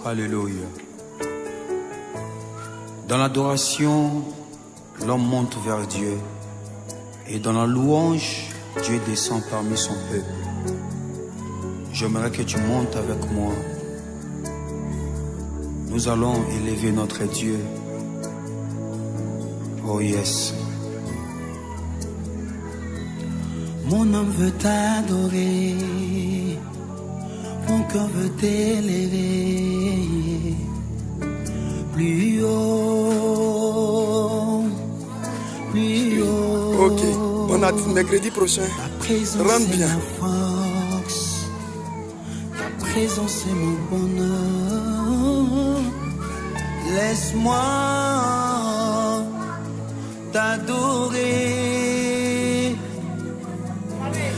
Alléluia. Dans l'adoration, l'homme monte vers Dieu. Et dans la louange, Dieu descend parmi son peuple. J'aimerais que tu montes avec moi. Nous allons élever notre Dieu. Oh yes. Mon âme veut t'adorer, mon cœur veut t'élever. Plus haut, plus haut. Ok, on a dit mercredi prochain. Rentre bien. Ta présence est mon bonheur. Laisse-moi t'adorer. Aller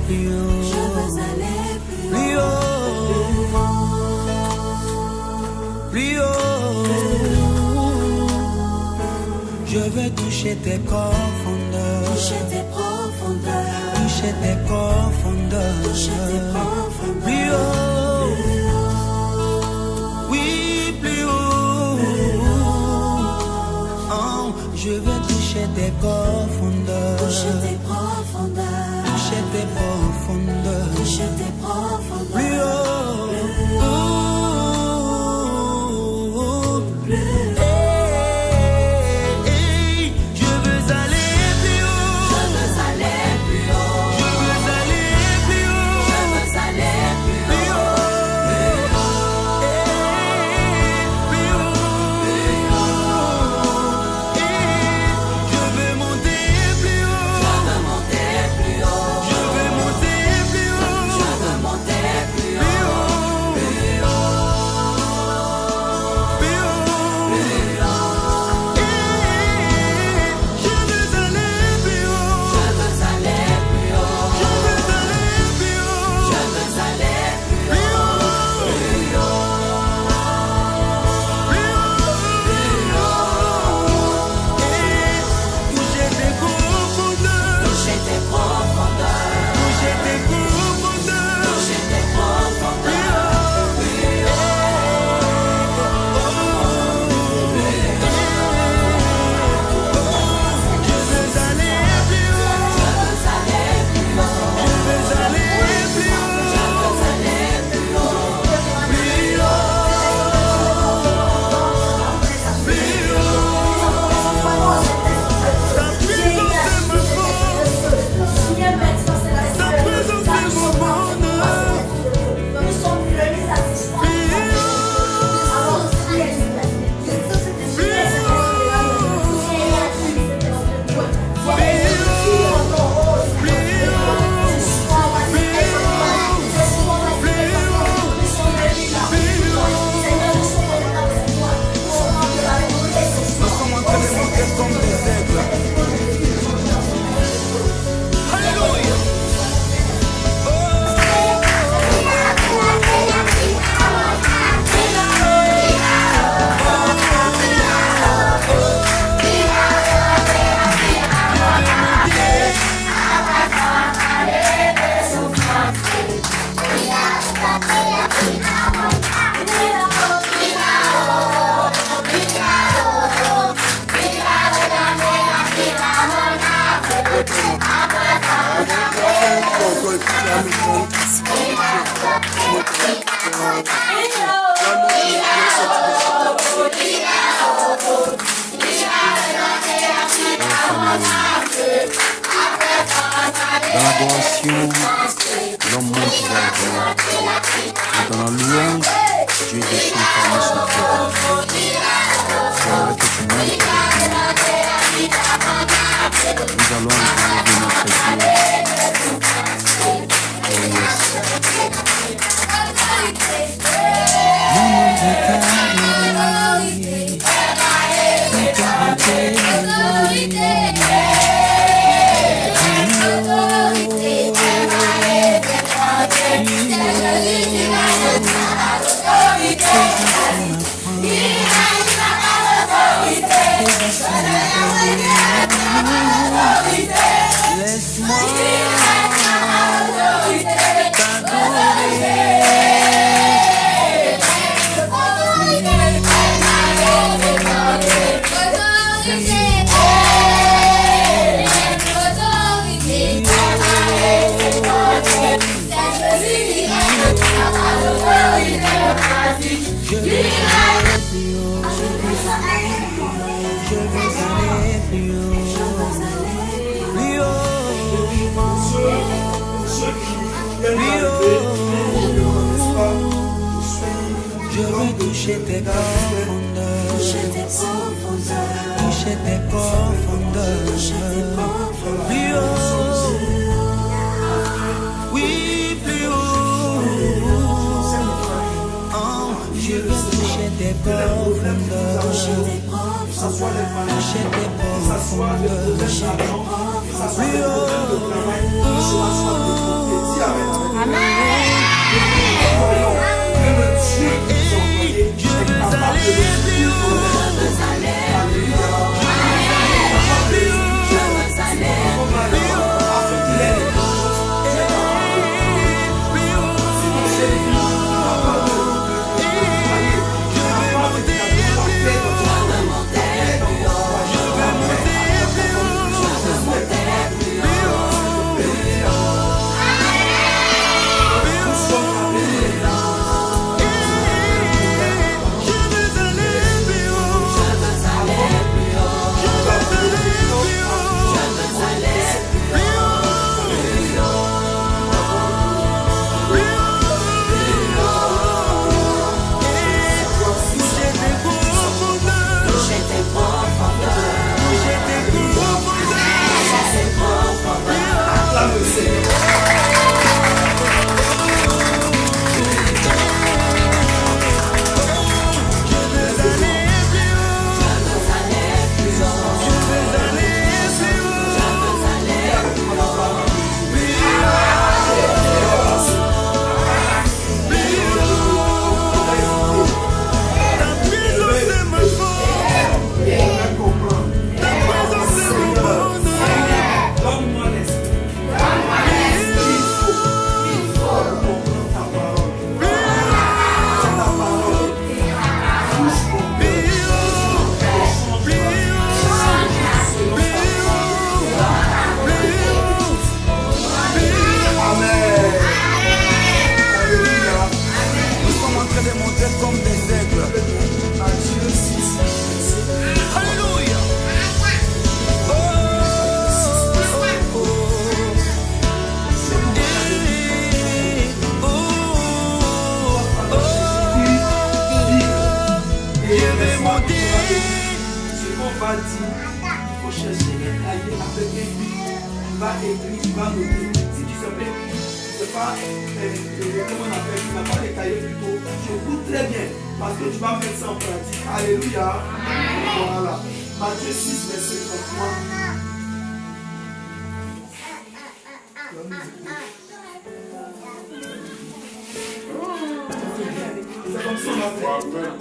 plus haut. Je veux aller plus haut. Plus haut. Je veux toucher tes profondeurs. Toucher tes profondeurs. Toucher tes profondeurs. Toucher tes profondeurs. Plus haut. Oui, plus haut. Oh, je veux toucher tes profondeurs. Toucher tes profondeurs. Toucher tes profondeurs. Toucher tes profondeurs. Plus haut. Dans l'adoration, l'homme monte vers Dieu. Et dans la louange, Dieu descend parmi son peuple. J'aimerais que tu montes avec nous. Nous allons élever notre Dieu. Oh yes. Mon nom veut t'adorer. Mon cœur veut t'élever. Je veux toucher tes profondeurs, toucher tes profondeurs, plus haut, oui, plus haut. Oh, je veux toucher tes profondeurs, toucher tes profondeurs, plus haut. Amen.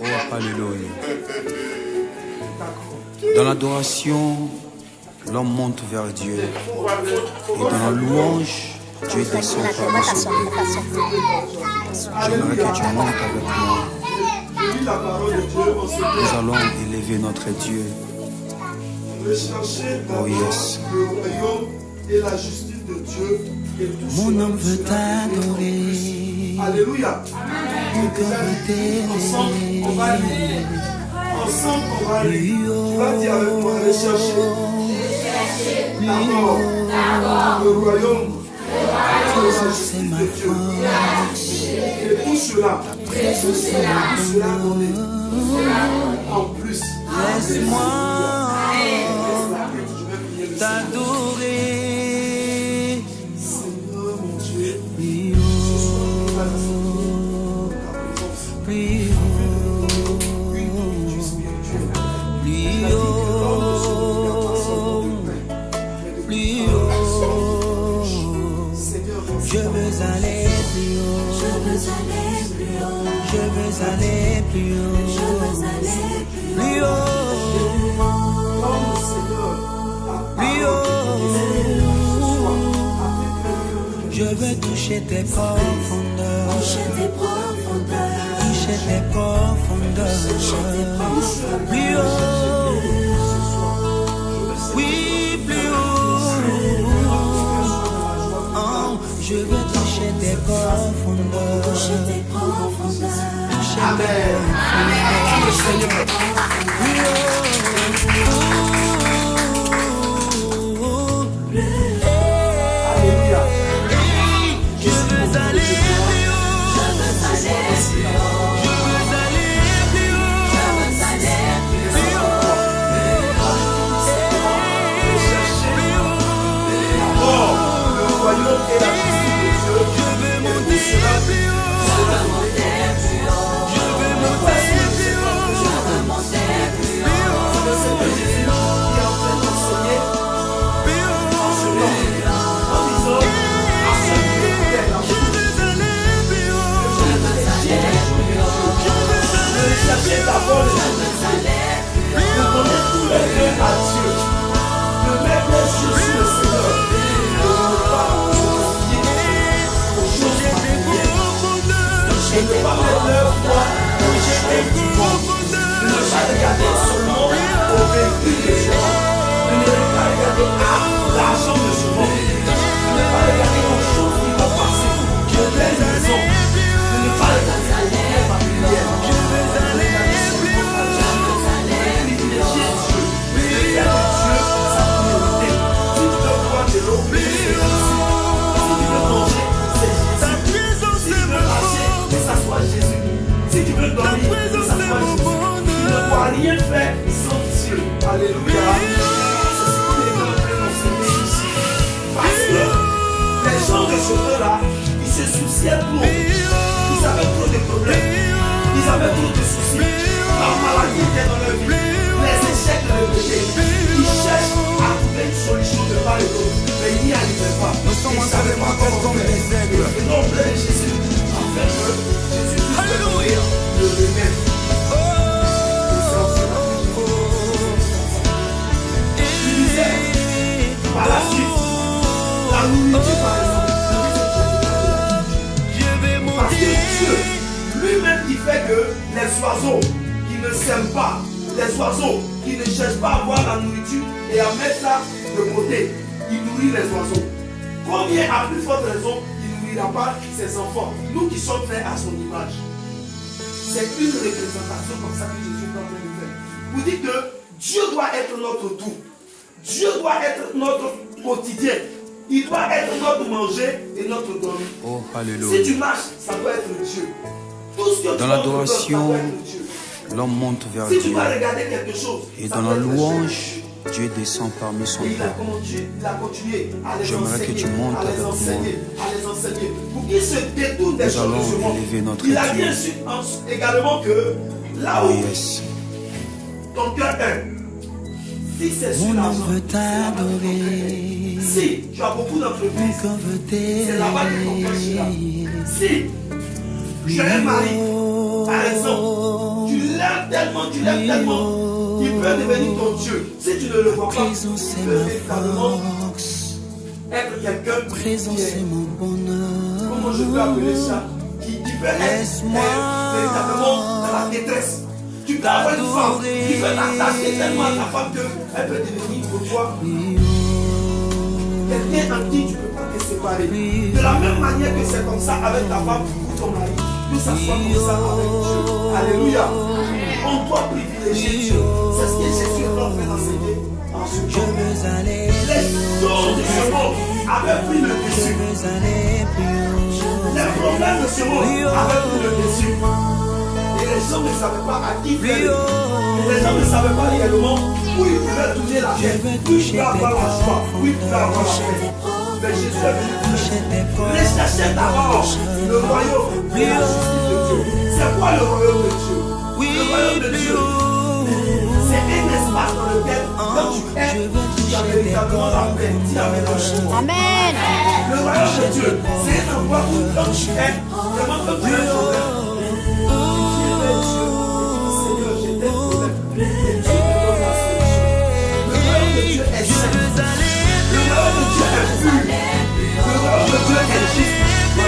Oh, alléluia. Dans l'adoration, l'homme monte vers Dieu. Et dans la louange, Dieu descend parmi son peuple. J'aimerais que tu montes avec moi. Nous allons élever notre Dieu. Oh yes. Et la justice de Dieu et tout mon âme veut t'adorer. Alléluia. Mon cœur veut t'aimer. Ensemble, on va aller. Ensemble, on va aller. Tu vas dire avec moi, aller chercher. D'abord, le royaume. C'est ma force. Et tout cela, donné. En plus, laisse-moi t'adorer. Seigneur mon Dieu, Plus haut, plus haut, plus haut, plus haut. Je veux aller plus haut. Je veux aller plus haut. Je veux aller plus haut. Je veux aller plus haut. toucher tes profondeurs, toucher tes profondeurs, toucher tes profondeurs, plus haut, oui, plus haut. Oh, je veux toucher tes profondeurs, toucher tes profondeurs, toucher tes profondeurs, plus haut. D'abord de donner tout le bien à Dieu, de mettre les yeux sur le Seigneur, de ne pas se fier aux choses matérielles, de ne pas mettre leur foi aux choses du monde, de ne pas regarder seulement au vécu de ce monde, de ne pas regarder à l'argent de ce monde, de ne pas regarder aux choses qui vont passer, de belles maisons, de ne pas regarder à l'ère familière. Si tu veux dormir, ça soit Jésus. Tu ne dois rien faire sans Dieu. Alléluia. C'est ce qu'il est en train d'enseigner ici. Parce que les gens de ce temps-là, ils se souciaient trop. Ils avaient trop de problèmes. Ils avaient trop de soucis. La maladie était dans leur vie. Les échecs de leur vie. Ils cherchent à trouver une solution de part et d'autre. Mais ils n'y arrivaient pas. Ils ne savaient pas comment faire. Le nom de Jésus, afin que Jésus puisse Alléluia. Le remède. Tu disais, par la suite, la nourriture par exemple. Parce que Dieu, lui-même qui fait que les oiseaux qui ne s'aiment pas, les oiseaux qui ne cherchent pas à avoir la nourriture et à mettre ça de côté, il nourrit les oiseaux. Combien, à plus forte raison, il ne nourrira pas ses enfants, nous qui sommes faits à son image. C'est une représentation comme ça que Jésus est en train de faire. Vous dites que Dieu doit être notre tout. Dieu doit être notre quotidien. Il doit être notre manger et notre dormir. Oh, alléluia. Si tu marches, ça doit être Dieu. Tout ce que dans l'adoration, l'homme monte vers si Dieu. tu vas regarder quelque chose, et dans la louange, Dieu descend parmi son peuple. J'aimerais que tu montes avec moi. Pour qu'ils se détournent des choses de ce monde. Il a bien su également que là où ton cœur est, si c'est sur l'argent, si tu as beaucoup d'entreprises, c'est là-bas que ton cœur sera. Si tu es un mari, par exemple, tu l'aimes tellement, il peut devenir ton Dieu. Si tu ne le vois pas, tu peux véritablement être quelqu'un qui est, comment je peux appeler ça, qui peut être véritablement dans la détresse. Tu peux avoir une femme qui peut t'attacher tellement à ta femme qu'elle peut devenir pour toi quelqu'un en qui tu ne peux pas te séparer. De la même manière que c'est comme ça avec ta femme ou ton mari, que ça soit comme ça avec Dieu. Alléluia. On doit privilégier Dieu. C'est ce que Jésus est en train d'enseigner en ce temps. Les choses de ce monde avaient pris le dessus. Les problèmes de ce monde avaient pris le dessus. Et les gens ne savaient pas à qui faire. Les gens ne savaient pas réellement où ils pouvaient tourner la tête, où ils pouvaient avoir la joie, où ils pouvaient avoir la paix. Mais Jésus est venu rechercher d'abord le royaume et la justice de Dieu. C'est quoi le royaume de Dieu? Le royaume de Dieu, c'est un espace dans lequel, quand tu es, tu as véritablement la paix, tu as véritablement. Amen. Le royaume de Dieu, c'est un endroit où, quand tu es, vraiment, quand tu es un problème, Seigneur, j'ai des problèmes, et Dieu te donne la solution. Le royaume de Dieu est saint. Le royaume de Dieu est pur. Le royaume de Dieu est juste. Le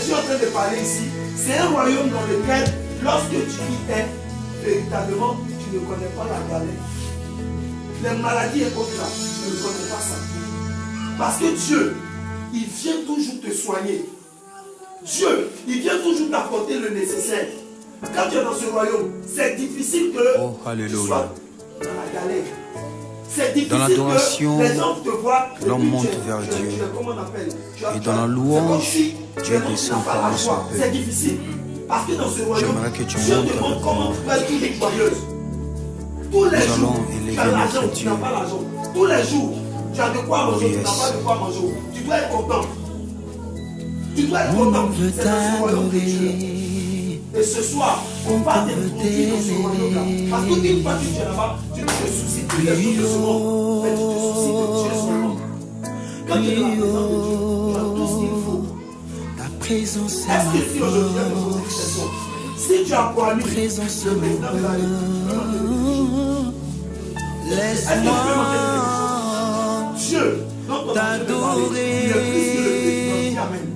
suis en train de parler ici, c'est un royaume dans lequel, lorsque tu y es, véritablement, tu ne connais pas la galère. Les maladies et autres là, tu ne connais pas ça. Parce que Dieu, il vient toujours te soigner. Dieu, il vient toujours t'apporter le nécessaire. Quand tu es dans ce royaume, c'est difficile que tu sois dans la galère. C'est difficile dans l'adoration, que les gens te voient. L'homme monte vers Dieu. Et dans la louange, Dieu descend parmi son peuple. C'est difficile. Parce que dans ce royaume, J'aimerais que tu Dieu montes te montre avec comment moi. faire tous les joyeuses. Tous les Nous jours, allons élever tu as l'argent, notre tu Dieu. n'as pas l'argent. Tous les jours, tu as de quoi manger, tu yes. n'as pas de quoi manger. Tu dois être content. Tu dois être Mon content. nom veut C'est dans ce royaume que tu es. t'adorer. Et ce soir, on va t'introduire dans ce royaume-là. Parce qu'une fois que tu es là-bas, tu ne te soucies plus des choses de ce monde, mais tu te soucies de Dieu seulement. Quand tu es dans la présence de Dieu, tu as tout ce qu'il faut. Ta présence est Est-ce que ma si aujourd'hui il y a des choses d'expression, si tu as promis le présence est président de la République, est-ce que tu peux monter quelque chose? Dieu, dont on a parlé, il est plus que le président. Dis Amen.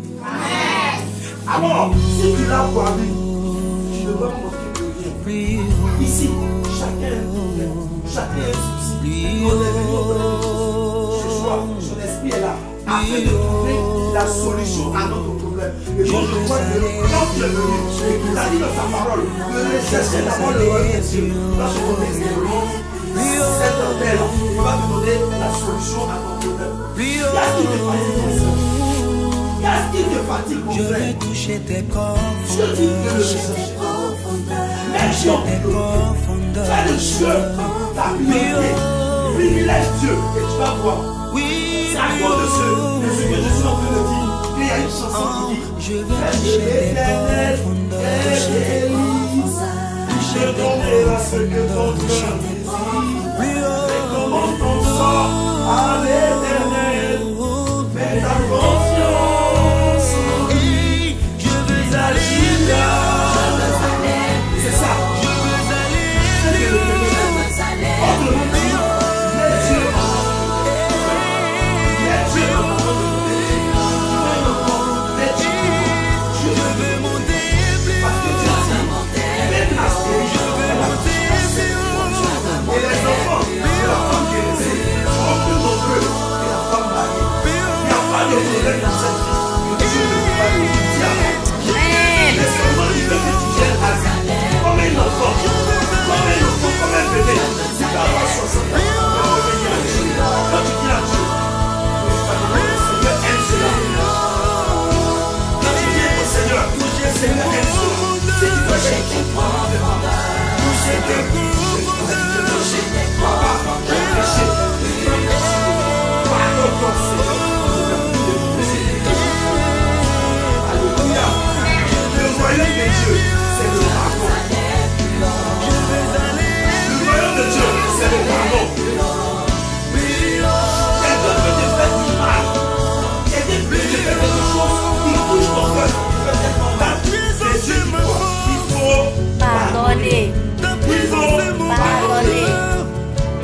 Alors, si tu l'as promis, tu ne dois manquer de rien. Ici, chacun a un problème, chacun a un souci. On est venu ce soir, son esprit est là, afin de trouver la solution à notre problème. Et donc, je crois que quand tu es venu, et qu'il a dit dans sa parole, de rechercher d'abord le royaume de Dieu, dans ce contexte de l'homme, cette terre, il va te donner la solution à ton problème. Qu'est-ce qui te fatigue, mon frère? Qu'est-ce qui te fatigue, mon Je frère? vais toucher tes corps. Dieu dit de le rechercher. Mais Dieu, fais de Dieu ta priorité. Privilège Dieu et tu vas voir. C'est à cause de ce que je suis en train de dire qu'il y a une chanson qui dit Je vais toucher tes profondeurs. je donnerai ce que ton cœur désire. Et comment ton sort à l'éternel. Mets ta confiance. Je veux aller là. C'est ça. Je veux aller C'est que le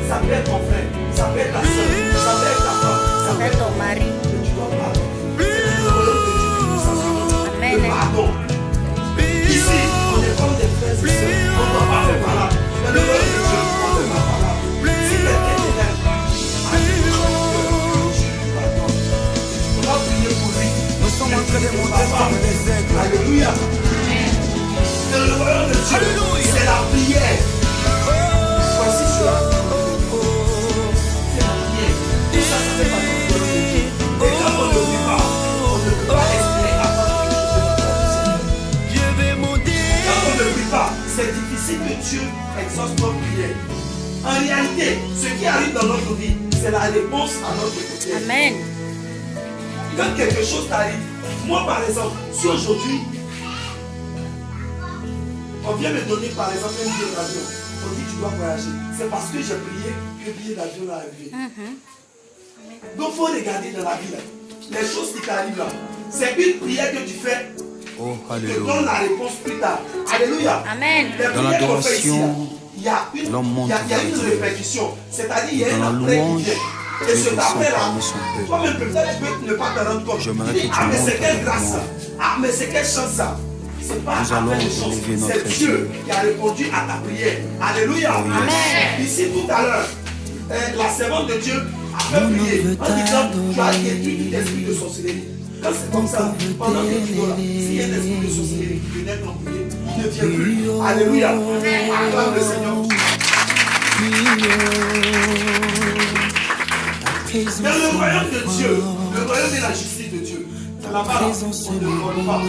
ça peut être ton frère, ça peut être ta soeur, ça peut être ta femme, ça peut être ton mari. Et tu dois pardonner. Amen. Le pardon. Ici, on est comme des frères et sœurs. On ne doit pas faire par là. Mais le royaume de Dieu, on ne fait pas par là. Si quelqu'un t'aime, tu dois prier pour lui. Nous sommes en train de monter comme des aigles. Alléluia. Et le royaume de Dieu, c'est la prière. Voici cela. C'est la prière. Tout ça, ça fait partie du royaume de Dieu. Et quand on ne prie pas, on ne peut pas exprimer avant que Je vais monter. quand on ne prie pas, c'est difficile que Dieu exauce notre prière. En réalité, ce qui arrive dans notre vie, c'est la réponse à notre prière. Amen. Quand quelque chose t'arrive, moi par exemple, si aujourd'hui, on vient me donner par exemple un billet d'avion, on dit tu dois voyager, c'est parce que j'ai prié que le billet d'avion est arrivé. Donc il faut regarder dans la vie là. Les choses qui t'arrivent là, c'est une prière que tu fais, Oh, qui te donne alléluia. la réponse plus tard. Alléluia. Amen. Les Dans prières qu'on fait ici, là, l'adoration, il y a une, l'homme monte il y a vers une Dieu. répercussion. C'est-à-dire il y a Dans un la après qui louange, vient. Et Dieu ce descend après-là, parmi son peuple. toi-même peut-être tu peux ne pas te rendre compte. J'aimerais Tu dis, que tu ah mais c'est montes quelle avec grâce moi. ça. Ah mais c'est quelle chance ça. C'est pas Nous allons avec les choses. élever notre C'est Dieu Dieu. qui a répondu à ta prière. Alléluia. Oh, yes. Amen. Ici tout à l'heure, la servante de Dieu a fait prier en disant, tu as détruit tout esprit de sorcellerie. Quand c'est comme ça, pendant que tu dors là, s'il y a un esprit de sorcellerie qui venait t'employer, il ne vient plus. Alléluia. Acclame le Seigneur. Dans le royaume de Dieu, le royaume de la justice de Dieu, là-bas, on ne vole pas.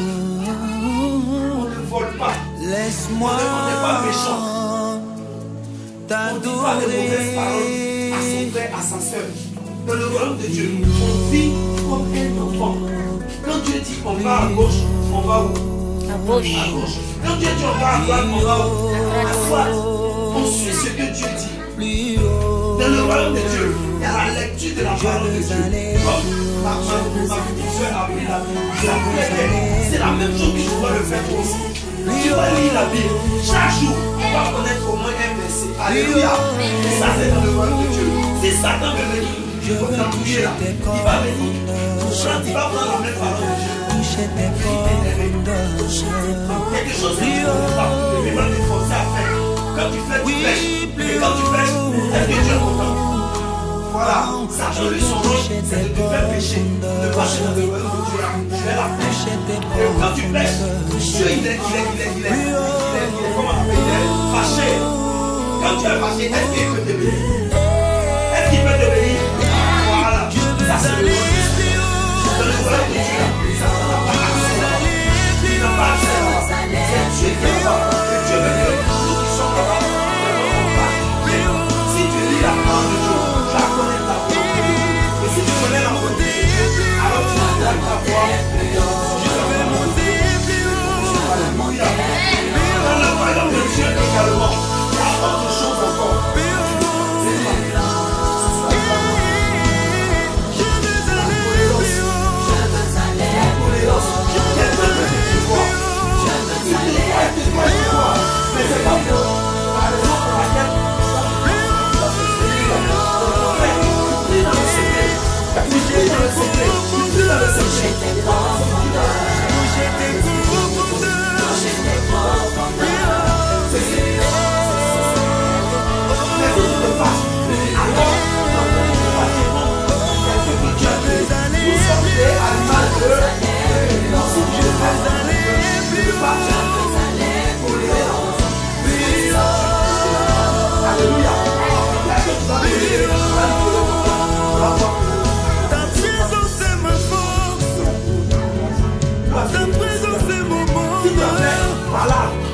On ne vole pas. Laisse-moi On n'est pas méchant. On ne dit pas de mauvaises paroles à son frère, à sa soeur. Dans le royaume de Dieu, on vit comme un enfant. Quand Dieu dit on va à gauche, on va où? À gauche. À gauche. Quand Dieu dit on va à droite, on va où? À droite. On suit ce que Dieu dit. Dans le royaume de Dieu, il y a la lecture de la parole de Dieu. Comme ma petite soeur a pris la Bible, c'est la même chose que je dois le faire toi aussi. Tu vas lire la Bible. Chaque jour, tu vas connaître au moins un verset. Alléluia. Et ça, c'est dans le royaume de Dieu. Si Satan veut venir, il va t'embrouiller là. Il va venir. Il va prendre la même parole de Dieu. Quelque chose que tu ne connais pas. Et il va te forcer à faire. Quand tu fais, tu pêches. Et quand tu pêches, est-ce que Dieu est content? Voilà, Satan lui son rôle, c'est de te faire pécher, de passer dans le royaume de Dieu. Tu fais la pêche. Et quand tu pêches, Dieu il est comment on appelle, il est fâché. Quand tu es fâché, est-ce qu'il peut te bénir? Est-ce qu'il peut te bénir? Voilà, ça c'est le rôle de Dieu. Dans le royaume de Dieu, Satan n'a pas accès là. Il n'a pas accès là. C'est Dieu qui est là-bas. Et Dieu veut que nous qui sommes là-bas, si tu lis la parole de Dieu, tu la connais ta foi. Et si tu connais la parole de Dieu, alors tu vas ta foi. Dieu va monter. Dans le royaume de Dieu également, il y a autre chose encore. Mais c'est pas pour la raison pour laquelle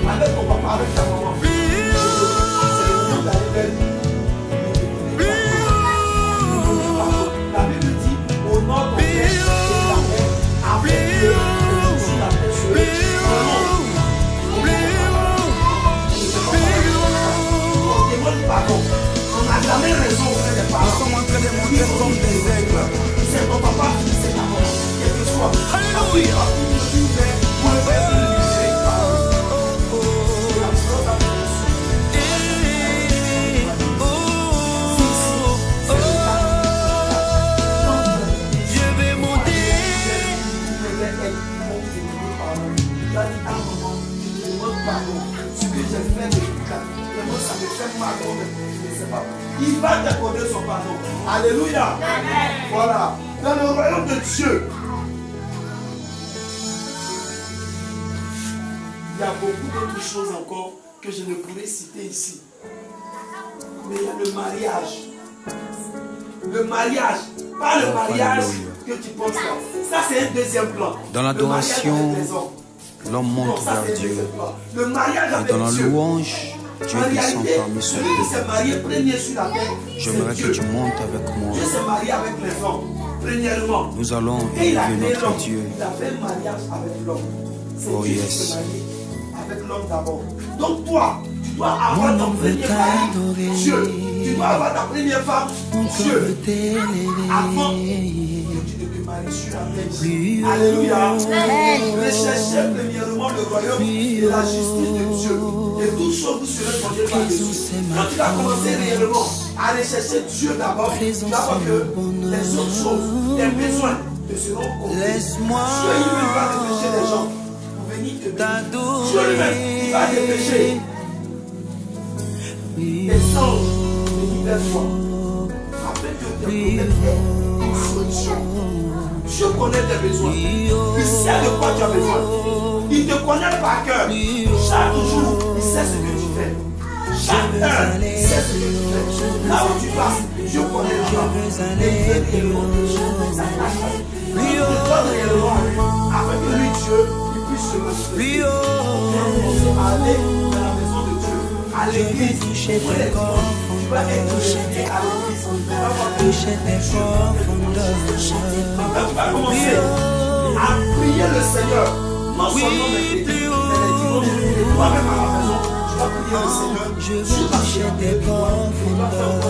avec ton papa, avec ta maman. La Bible dit au nom de ton père et de ta mère, avec eux, si la paix sur eux. On demande pardon. On n'a jamais raison auprès des parents. Nous sommes en train de monter comme des aigles. C'est ton papa, c'est ta maman. Quel que soit. Alléluia. Pour le faire de l'Église. Il va t'accorder son pardon. Alléluia. Voilà. Dans le royaume de Dieu, il y a beaucoup d'autres choses encore que je ne pourrais citer ici. Mais il y a le mariage. Le mariage. Pas le mariage que tu penses là. Ça c'est un deuxième plan. Dans l'adoration, l'homme monte vers Dieu. Le mariage avec et dans la Dieu. louange, Dieu descend parmi son Celui qui s'est peuple. marié premier sur la terre, J'aimerais que tu montes avec moi. Dieu s'est marié avec les hommes, premièrement. Nous allons Et il a élever créé notre l'homme. Dieu. Il a fait un mariage avec l'homme. C'est Oh, Dieu qui yes. s'est marié avec l'homme d'abord. Donc toi, tu dois avoir ton premier mari, Dieu. Tu dois avoir ta première femme, Dieu. Avant que tu ne te maries Alléluia. Recherchez premièrement le royaume et la justice de Dieu. Et toutes choses vous seront données par Jésus. Quand tu vas commencer réellement à rechercher Dieu d'abord, tu vas voir que les autres choses, tes besoins te seront comblés. Dieu lui-même va dépêcher les gens pour venir te bénir. Dieu lui-même va dépêcher les anges de venir vers toi afin que tes problèmes aient une solution. Dieu connaît tes besoins. Il sait de quoi tu as besoin. Il te connaît par cœur. Chaque jour, il sait ce que tu fais. Chaque heure, il sait ce que tu fais. Là où tu passes, Dieu connaît les gens. Et il te demande. Il te donne réellement afin que lui, Dieu, il puisse se manifester. À aller dans la maison de Dieu, à l'église, tu vas être jeté à l'église. Tu vas commencer à prier le Seigneur. Non seulement les crédits, mais les dimanches, et toi-même à la maison, tu vas prier le Seigneur. Tu vas chercher des profondeurs.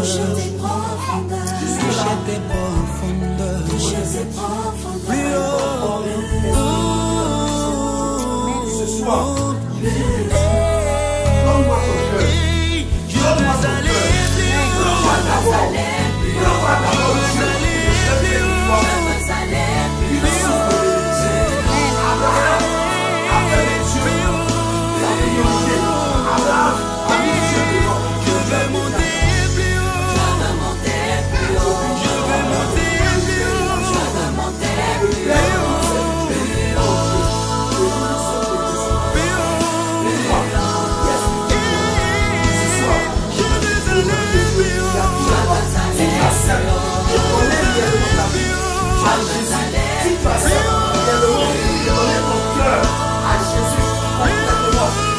Ce soir, donne-moi ton cœur. Donne-moi ton cœur. Donne-moi d'abord. Donne-moi d'abord Dieu.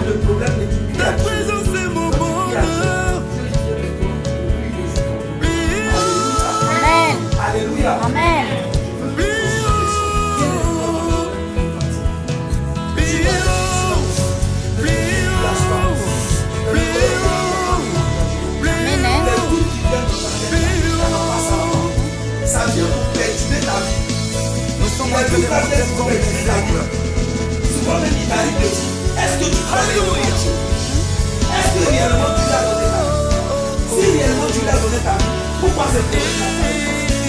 Le problème est du ta présence est mon bonheur. Amen. Alléluia. Amen. Ça vient pour perturber ta vie. Nous sommes en train de perturber ta vie. Souvent même il t'arrive de dire. Est-ce que tu crois réellement Dieu? Est-ce que réellement tu lui as donné ta vie? Si réellement tu lui as donné ta vie, pourquoi c'est pour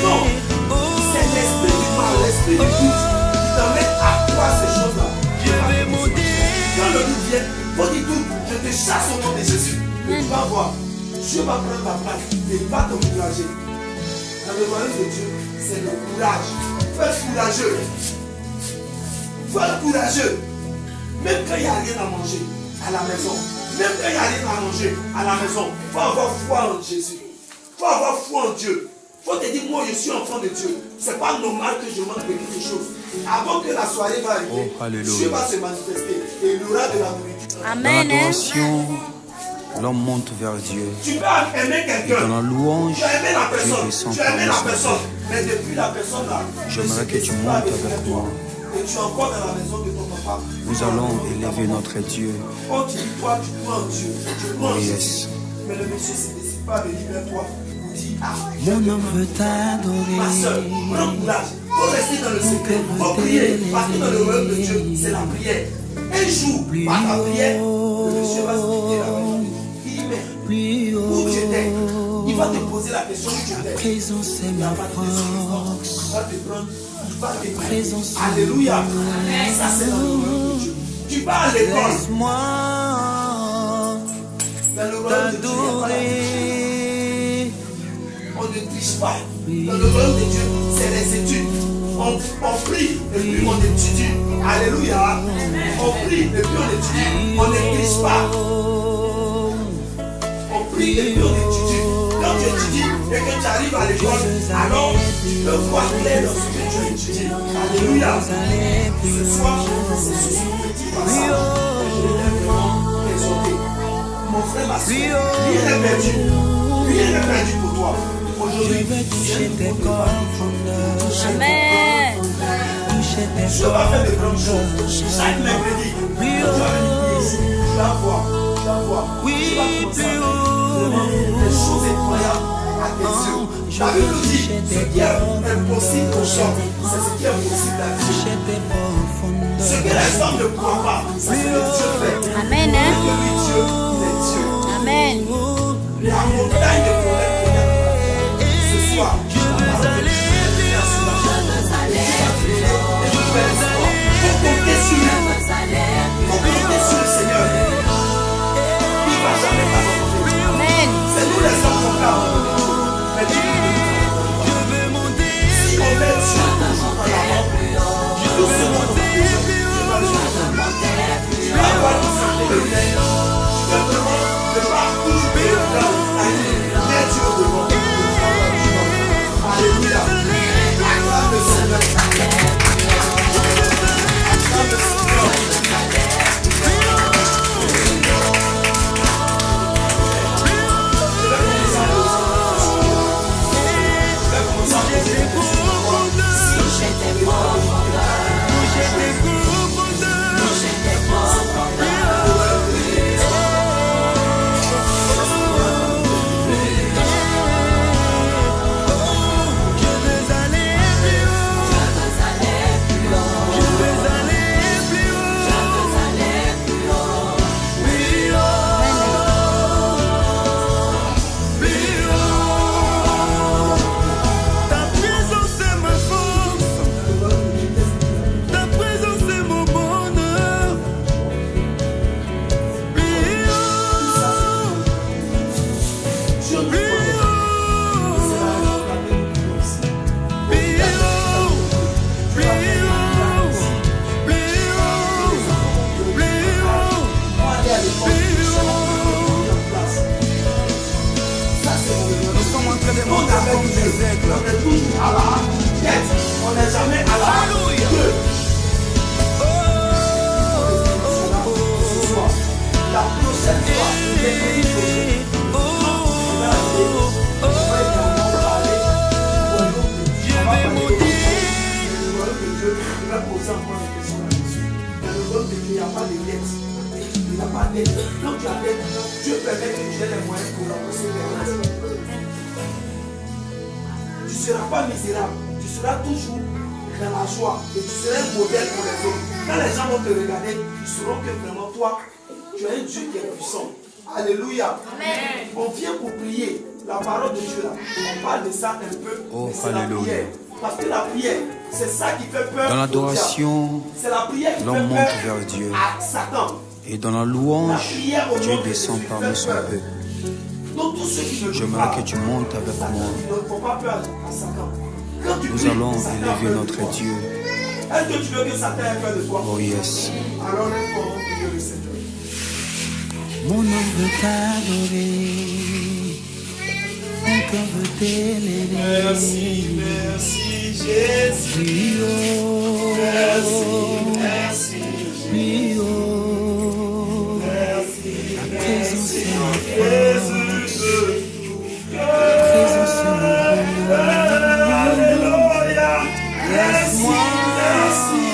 non, c'est l'esprit du mal, l'esprit du doute qui t'emmène à croire ces choses-là. Quand le doute vient, faut dire tout, je te chasse au nom de Jésus. Mais tu vas voir, Dieu va prendre ta place et il va t'encourager. Dans le royaume de Dieu, c'est le courage. Fais courageux. Fais courageux. Même quand il n'y a rien à manger à la maison, même quand il n'y a rien à manger à la maison, il faut avoir foi en Jésus. Il faut avoir foi en Dieu. Il faut te dire, moi je suis enfant de Dieu. Ce n'est pas normal que je manque de quelque chose. Avant que la soirée va arriver, Dieu va se manifester et il aura de la nourriture. Amen. Dans l'adoration, l'homme monte vers Dieu. Tu peux aimer quelqu'un. Dans la louange, tu as aimé la personne. Tu as aimé la personne. Mais depuis la personne là, j'aimerais que tu montes avec moi. Et tu es encore dans la maison de ton papa. Nous allons élever notre Dieu. Quand tu dis toi, tu crois en Dieu. Tu crois en Jésus. Mais le monsieur ne se décide pas à venir vers toi. Il dit, ah, mon homme veut t'adorer. Ma soeur, prends courage. Il faut rester dans le secret. Il faut prier. Parce que dans le royaume de Dieu, c'est la prière. Un jour, par ta prière, le monsieur va se quitter la maison. Il dit, mais où tu étais? Il va te poser la question où tu étais. Présence est ma force. Il va te prendre. Présence. Alléluia. Ça c'est dans le royaume de Dieu. Tu vas à l'école. Laisse-moi dans le royaume de Dieu, on ne triche pas. Dans le royaume de Dieu, c'est les études. On prie et puis on étudie. Alléluia. On prie et puis on étudie. On ne triche pas. On prie et puis on étudie. Quand tu étudies et que tu arrives à l'école, alors tu peux voir clair dans ce que tu étudies. Alléluia. Ce soir, c'est sur ce petit passage que je voulais vraiment t'exhorter. Mon frère, ma soeur, rien n'est perdu. Rien n'est perdu pour toi. Aujourd'hui, Amen. Dieu va faire de grandes choses. Chaque mercredi, tu vas venir ici. Tu vas voir. Tu vas constater vraiment des choses incroyables à tes yeux. La Bible nous dit ce qui est impossible aux hommes, c'est ce qui est possible à Dieu. Ce que les hommes ne croient pas, c'est ce que Dieu fait. Amen. Et que lui, Dieu, il est Dieu. Amen. La montagne de problèmes qu'il y a dans ta vie, ce soir, la parole de Dieu est sur la chaîne. Et je fais l'espoir. Faut compter sur lui. Faut compter sur le Seigneur. Il ne va jamais t'abandonner. Amen. C'est nous les hommes qu'on parle. Mais Dieu ne nous abandonne pas. Si on met Dieu toujours en avant, nous serons dans le Dieu. Tu vas avoir une santé de vie. Tu vas vraiment ne pas toujours mettre Dieu devant. Alléluia. Acclame le Seigneur. Acclame le Seigneur. On n'est jamais à la Dieu. La prochaine fois, il n'y a pas de dette. Il n'y a pas de dette. Quand tu as dette, Dieu permet que tu aies les moyens pour rembourser les dettes. Tu ne seras pas misérable. Tu seras toujours dans la joie. Et tu seras un modèle pour les autres. Quand les gens vont te regarder, ils sauront que vraiment toi, tu es un Dieu qui est puissant. Alléluia. Amen. On vient pour prier. La parole de Dieu là, on parle de ça un peu. Oh, c'est la prière. Parce que la prière, c'est ça qui fait peur. Dans l'adoration, l'homme monte vers Dieu. À Satan. Et dans la louange, Dieu descend parmi son peuple. J'aimerais que tu montes avec moi. Nous allons élever notre Dieu. Est-ce que tu veux que Satan ait peur de toi? Oh yes. Alors lève-toi, Dieu le Seigneur. Mon âme veut t'adorer. Mon cœur veut t'élever. Merci, merci Jésus. Oui, oh. Merci, oui, oh. La présence est ma force. La présence est mon bonheur. Alléluia. Laisse-moi Merci,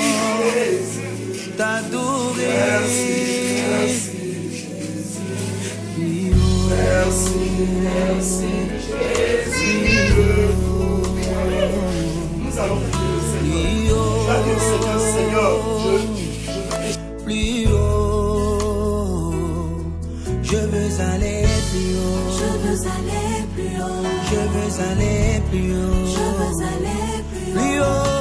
t'adorer. merci, Oui, oh. merci, Jésus. Nous allons prier le Seigneur. Tu vas dire Seigneur, plus haut, je veux aller plus haut, Je veux aller plus haut. je veux aller plus haut, Je veux aller plus haut. plus haut.